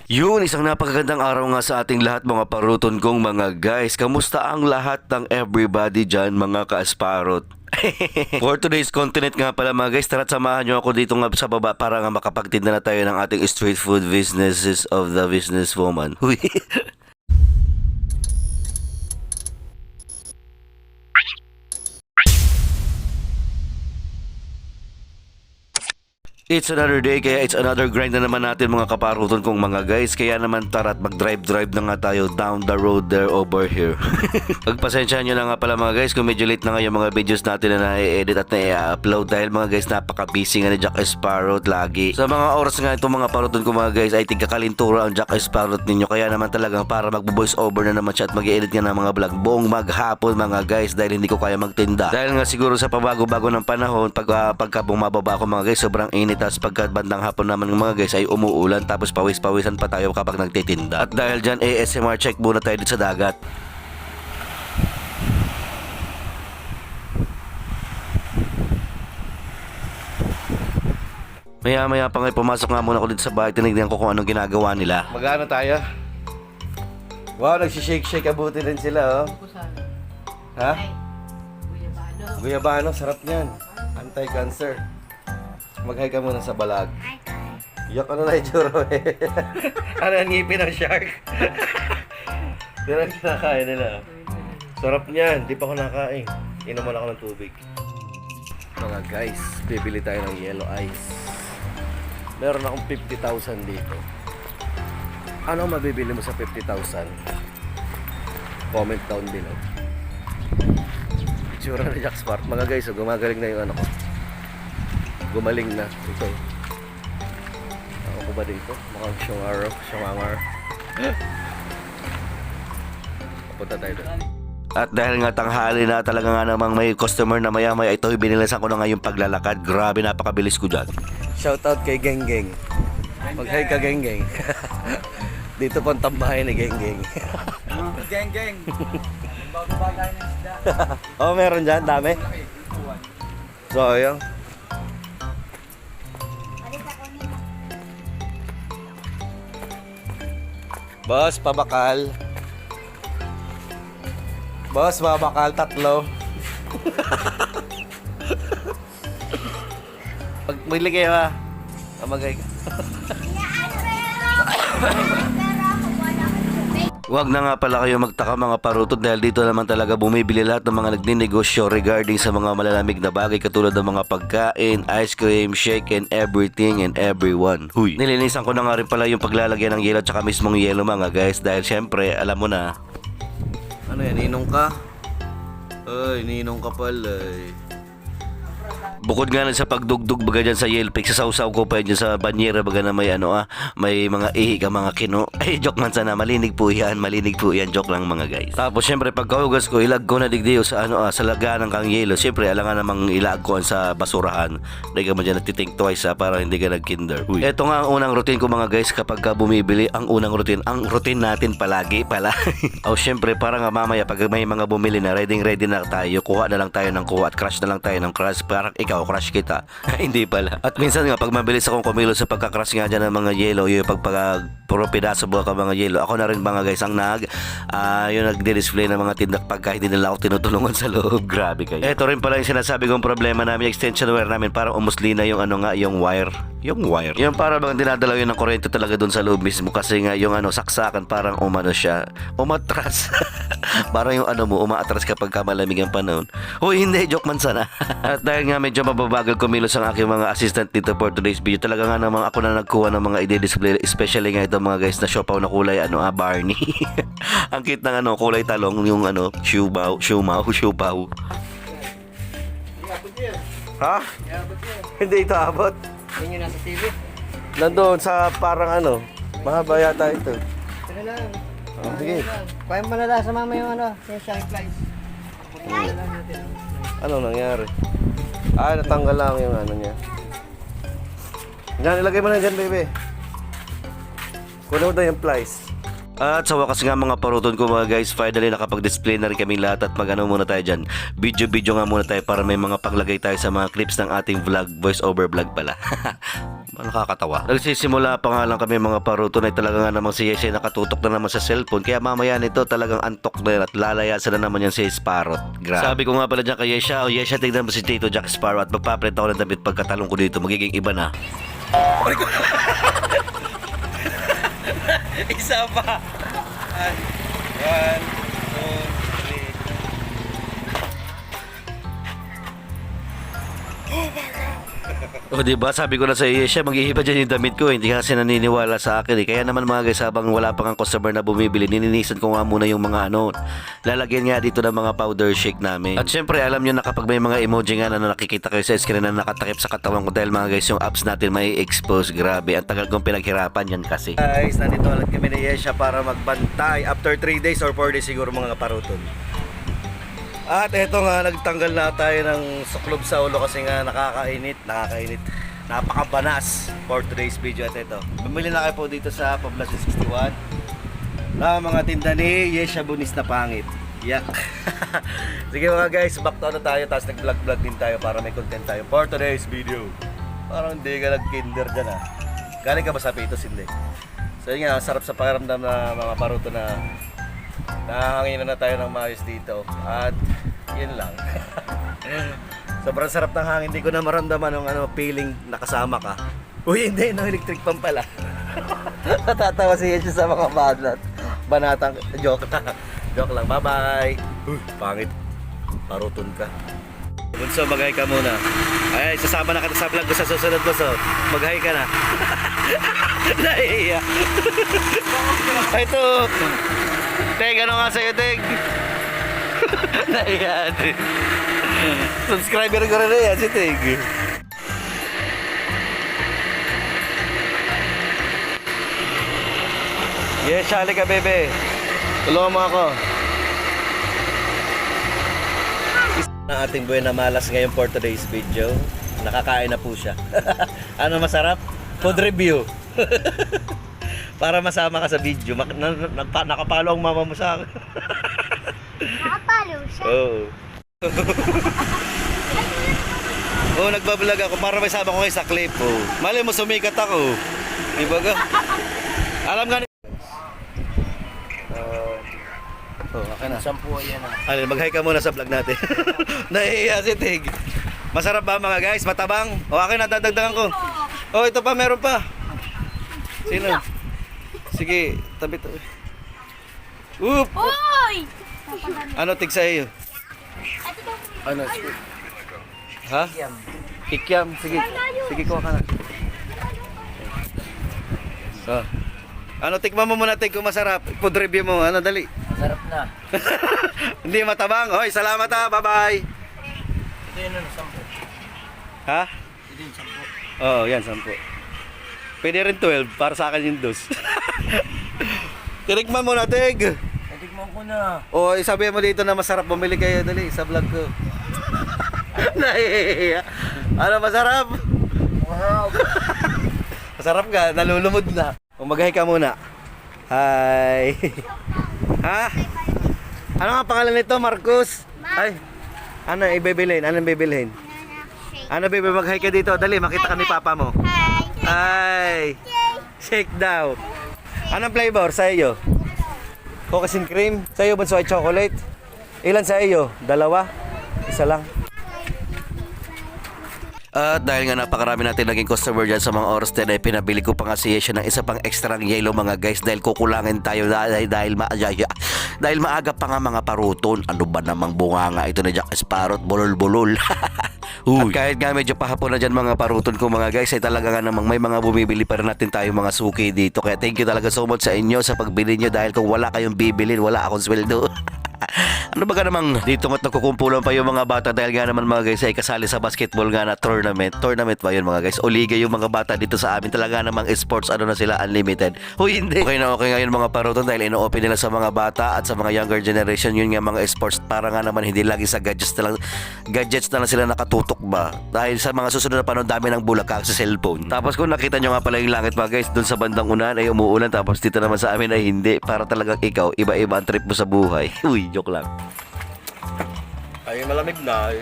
Yun, isang napakagandang araw nga sa ating lahat mga paruton kong mga guys. Kamusta ang lahat ng everybody dyan mga ka-asparot? For today's content nga pala mga guys, tara't samahan nyo ako dito nga sa baba para nga makapagtinda na tayo ng ating street food businesses of the businesswoman. It's another day, kaya it's another grind na naman natin mga kaparuton kong mga guys. Kaya naman tara't mag-drive na nga tayo down the road there over here. Pagpasensyahan nyo na nga pala mga guys kung medyo late na nga yung mga videos natin na na-edit at na-upload. Dahil mga guys, napaka-busy nga ni Jack Sparrow lagi. Sa mga oras nga itong mga paruton ko mga guys ay tigkakalintura ang Jack Sparrow ninyo. Kaya naman talagang para mag-voice over na naman siya at mag-edit nga ng mga vlog buong maghapon mga guys. Dahil hindi ko kaya magtinda. Dahil nga siguro sa pabago-bago ng panahon, pagka bumababa ako mga guys, sobrang init. Tapos pagka bandang hapon naman mga guys ay umuulan, tapos pawis-pawisan pa tayo kapag nagtitinda. At dahil dyan, ASMR check muna tayo dito sa dagat. Maya-maya pa nga pumasok nga muna ako dito sa bahay, tinignan ko kung anong ginagawa nila. Magano tayo? Wow, nagsishake-shake abuti din sila, oh. Ha? Guyabano, sarap niyan. Anti-cancer. Mag-hi ka muna sa balag. Yak, ano na itsura eh. Ano ang ngipin ng shark? Yan ang kinakain nila. Sarap niyan, di pa ako nakain. Inom mo lang ako ng tubig. Mga guys, bibili tayo ng yellow ice. Meron akong 50,000 dito. Ano mabibili mo sa 50,000? Comment down below. Itsura na Jack Sparrow. Mga guys, gumagaling na yung ano ko. Gumaling na. Ito. Ako ko ba dito? Mukhang siyongar. Papunta tayo doon. At dahil nga tanghali na, talaga nga namang may customer na maya-maya, ito binilisan ko na nga yung paglalakad. Grabe, napakabilis ko dyan. Shoutout kay Geng-Geng. Mag-hi ka Geng-Geng. Dito po ang tambahay ni Geng-Geng. Geng-Geng. Bago ba tayo ng isda? Oh, meron dyan, dami. So, ayun. Boss, pabakal. Boss, babakal, 3. Magbili kayo ha. Amagay ka. Huwag na nga pala kayo magtaka mga parutot dahil dito naman talaga bumibili lahat ng mga nagninegosyo regarding sa mga malalamig na bagay katulad ng mga pagkain, ice cream, shake and everything and everyone. Huy. Nilinisan ko na nga rin pala yung paglalagyan ng yelo at saka mismong yelo mga guys dahil syempre alam mo na. Ano yan, ninong ka? Ay, ninong ka pala eh. Bukod nga sa pagdugdug baga dyan sa Yelpix, sasawsaw ko pa dyan sa banyera baga na may may mga ihi ka mga kino. Ay, joke man sana, malinig po yan, joke lang mga guys. Tapos syempre pagkahugas ko, ilag ko na digdiyo sa sa laganan kang yelo. Syempre alangan namang ilag ko sa basurahan. Hindi ka mo dyan nagtitink twice para hindi ka nag-kinder. Ito nga ang unang routine ko mga guys kapag bumibili, ang routine natin palagi pala. O syempre para nga mamaya pag may mga bumili na, ready na tayo, kuha na lang tayo ng kuha at crush na lang tayo ng crush para ikaw crush kita. Hindi pala. At minsan nga pag mabilis akong kumilos sa pagka-crush nga dyan ng mga yelo, yung puro pidaso buka mga yelo, ako na rin mga guys ang yung nagdi-display ng mga tindak pagka hindi nila ako tinutulungan sa loob. Grabe kayo. Ito rin pala yung sinasabi kong problema namin, extension wire namin para umusli na yung yung wire. Yung para bang dinadalaw yun ng kuryente talaga doon sa loob mismo kasi nga yung saksakan parang siya. Umatras. Parang yung umaatras kapag malamig ang panahon. Hoy, hindi, joke man sana. At dahil nga medyo mababagal kumilos ang aking mga assistant dito for today's video, talaga nga namang ako na nagkuha ng mga i-display, especially nga ito mga guys na siopaw na kulay Barney. Ang cute ng kulay talong, yung siupaw. Ha? Hindi ito abot. Yun yung nasa TV. Nandoon sa parang mahaba yata ito. Ano lang. Oh, sige. Kaya malala sa mama yung yung shine flies. Anong nangyari? Natanggal lang yung niya. Yan, ilagay mo na dyan, baby. Kuno daw yung plies. At sa wakas nga mga paruton ko mga guys, finally nakapag-display na rin kami lahat at mag-ano muna tayo dyan. Video nga muna tayo para may mga paglagay tayo sa mga clips ng ating vlog, voice over vlog pala. Nakakatawa. Nagsisimula pa nga lang kami mga paruton ay talaga nga namang si Yesha nakatutok na naman sa cellphone. Kaya mamaya nito talagang antok na yan at lalayasan na naman yan si Sparrow. Grabe. Sabi ko nga pala dyan kay Yesha, Yesha tignan mo si Tito Jack Sparrow at magpaprint ako ng damit pagkatalong ko dito. Magiging iba na. Isa pa. One, two, three. O diba, sabi ko na sa iyo siya, mag-iiba dyan yung damit ko. Hindi kasi naniniwala sa akin eh. Kaya naman mga guys, habang wala pang customer na bumibili, nininisan ko nga muna yung mga lalagyan nga dito ng mga powder shake namin. At syempre, alam nyo na kapag may mga emoji nga na nakikita kayo sa screen na nakatakip sa katawan ko dahil mga guys, yung apps natin may expose. Grabe, ang tagal kong pinaghirapan yan kasi. Guys, nandito ulit kami ni Yesha para magbantay. After 3 days or 4 days siguro mga paruton. At eto nga, nagtanggal na tayo ng suklob sa ulo kasi nga nakakainit. Napakabanas for today's video. At eto, bumili na kayo po dito sa Poblacion 61 na mga tinda ni Yesha Bunis na pangit. Yak. Sige mga guys, back to tayo. Tapos nag-vlog din tayo para may content tayo for today's video. Parang hindi ka nag-kinder dyan ah. Galing ka ba sa Pitos? Hindi. So yun nga, sarap sa pakiramdam na mga paruto na nahanginan na tayo ng maayos dito. At yun lang. Sobrang sarap ng hangin. Hindi ko na maramdaman ng feeling nakasama ka. Uy, hindi. No, electric pump pala. Natatawa si Yesha sa mga banatang joke lang. Joke lang. Bye-bye. Pangit. Paruton ka. Bunso, mag-hi ka muna. Ay, sasama na kita sa vlog ko sa susunod ko. So, mag-hi ka na. Nahiya. Ay, ito. Teg, ano nga sa'yo, Teg? Nahiya. Subscriber ko rin yan, si Teg. Yes, shali ka, bebe. Tulungan mo ako. Ang ating buhay na malas ngayon for today's video. Nakakain na po siya. Ano masarap? Food review. Para masama ka sa video. Nakapalo ang mama mo sa akin. Nakapalo siya. Oo. Oo, nagbablog ako para may sama ko kayo sa clip. Oh. Mali mo sumikat ako. Di ba ka? Alam nga ni... okay na. Sampu yan ah. Alin, mag-hi ka muna sa vlog natin. Nahihiya si Tig. Masarap ba mga guys? Matabang? O akin na, dadagdagan ko. Oh, ito pa, meron pa. Sino? Sige, tabi. Oop! Hoy! Ano tig sa iyo? Ano? Ha? Kikiam. Sige. Sige, kuha ka na. So. Ano, tikman mo muna, Tig, kung masarap. Food review mo. Ano, dali. Masarap na. Hindi matabang. Hoy, salamat ha. Bye-bye. Ito yun ano, sampu. Ha? Ito yung sampu. Oo, yan, 10. Pwede rin 12 para sa akin yung dos. Tinikman mo na, Tig. Natikman ko na. O, sabi mo dito na masarap. Bumili kayo, dali, sa vlog ko. Nahihiya. Ano, masarap? Wow. Masarap ka, nalulumod na. Umagahay ka muna. Hi. Ha? Ano nga pangalan nito, Marcos? Ay. Ano ibibilhin? Anong bibilhin? Ano bibi, mag-hi ka dito. Dali, makita ka ni papa mo. Hi! Hi. Shake daw. Anong flavor sa iyo? Cookies and cream. Sa iyo, bunso ay chocolate. Ilan sa iyo? 2? Isa lang. At dahil nga napakarami natin naging customer dyan sa mga oras din ay pinabili ko pa nga si Yesha ng isa pang extrang yellow mga guys dahil kukulangin tayo dahil maaga pa nga mga paruton. Ano ba namang bunganga ito na Jack Sparrow, bulol-bulol. At kahit nga medyo pahapon na dyan mga paruton ko mga guys ay talaga nga namang may mga bumibili pa rin natin tayo mga suki dito. Kaya thank you talaga so much sa inyo sa pagbili nyo dahil kung wala kayong bibilin wala akong sweldo. Ano ba ka namang dito nga't nagkukumpulan pa yung mga bata dahil nga naman mga guys ay kasali sa basketball nga na tournament. Tournament ba yun mga guys? O liga yung mga bata dito sa amin. Talaga namang sports ano na sila, unlimited. Huy, hindi. Okay na okay ngayon mga paruton dahil ino-open nila sa mga bata at sa mga younger generation yun nga mga sports para nga naman hindi lagi sa gadgets na lang sila nakatutok ba. Dahil sa mga susunod na panahon dami ng bulak sa cellphone. Tapos kung nakita nyo nga pala yung langit mga guys, dun sa bandang unahan ay umuulan tapos dito naman sa amin ay hindi. Para talagang ikaw, iba-iba ang trip mo sa buhay. Uy, joke lang. Ay, malamig na.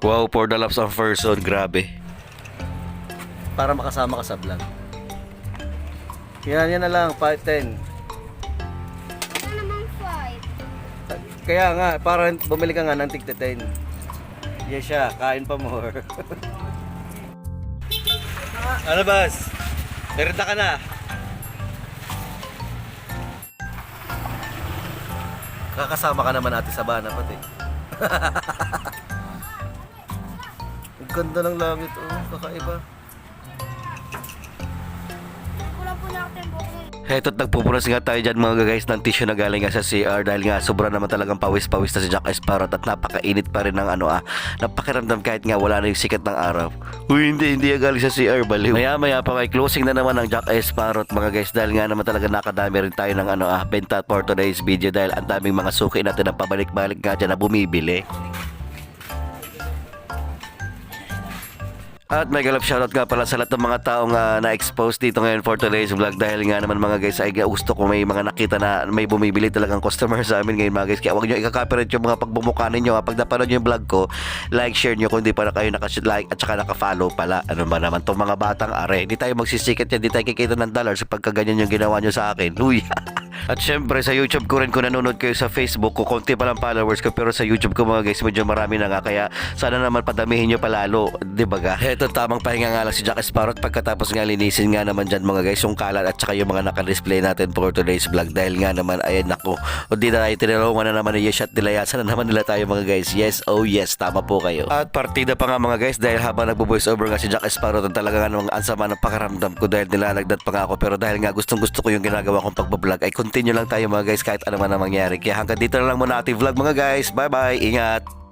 Wow, for the loves of person, grabe. Para makasama ka sa vlog. Yan na lang, 5-10. Ano naman 5? Kaya nga, para bumili ka nga ng tig 10. Yes siya, kain pa more. Ano bas? Merenda ka na. Kakasama ka naman natin sa bana pati. Ang ganda ng langit, oh, kakaiba. Kulang po na ako yung buhok. Heto't nagpupunas nga tayo dyan mga guys ng tissue na galing nga sa CR dahil nga sobra naman talagang pawis-pawis na si Jack Sparrow at napakainit pa rin ng napakiramdam kahit nga wala na yung sikat ng araw. Uy, hindi yan galing sa CR, baliw. Maya pa may closing na naman ng Jack Sparrow mga guys dahil nga naman talaga nakadami rin tayo ng benta for today's video dahil ang daming mga suki natin na pabalik-balik nga dyan na bumibili. At may galap shoutout nga pala sa lahat ng mga taong na-expose dito ngayon for today's vlog dahil nga naman mga guys ay gusto ko may mga nakita na may bumibili talagang customer sa amin ngayon mga guys. Kaya huwag nyo ikaka-copyright yung mga pagbumuka ninyo. Pag napanood nyo yung vlog ko, like, share nyo kung di pa na kayo like at saka naka-follow pala. Ano ba naman tong mga batang are. Hindi tayo magsisikat yan, hindi tayo kikita ng dollars pagka ganyan yung ginawa nyo sa akin. Uy! At syempre sa YouTube ko rin kung nanonood kayo sa Facebook ko, konti pa lang followers ko pero sa YouTube ko mga guys medyo marami na nga kaya sana naman padamihin nyo palalo, di ba ga? Eto tamang pahinga nga lang si Jack Sparrow pagkatapos nga linisin nga naman dyan mga guys yung kalat at saka yung mga naka-display natin for today's vlog dahil nga naman ayan nako, o di na tayo tinulungan na naman ni Yes at nilayasan na naman nila tayo mga guys. Yes, oh yes, tama po kayo. At partida pa nga mga guys dahil habang nagbo-voice over nga si Jack Sparrow talaga nga namang ansama ng pakaramdam ko dahil nilalagdat pa nga ako pero dahil nga gustong gusto ko yung ginagawa kong pagbablog ay continue lang tayo mga guys kahit ano man ang mangyari. Kaya hanggang dito na lang muna ating vlog mga guys. Bye bye, ingat!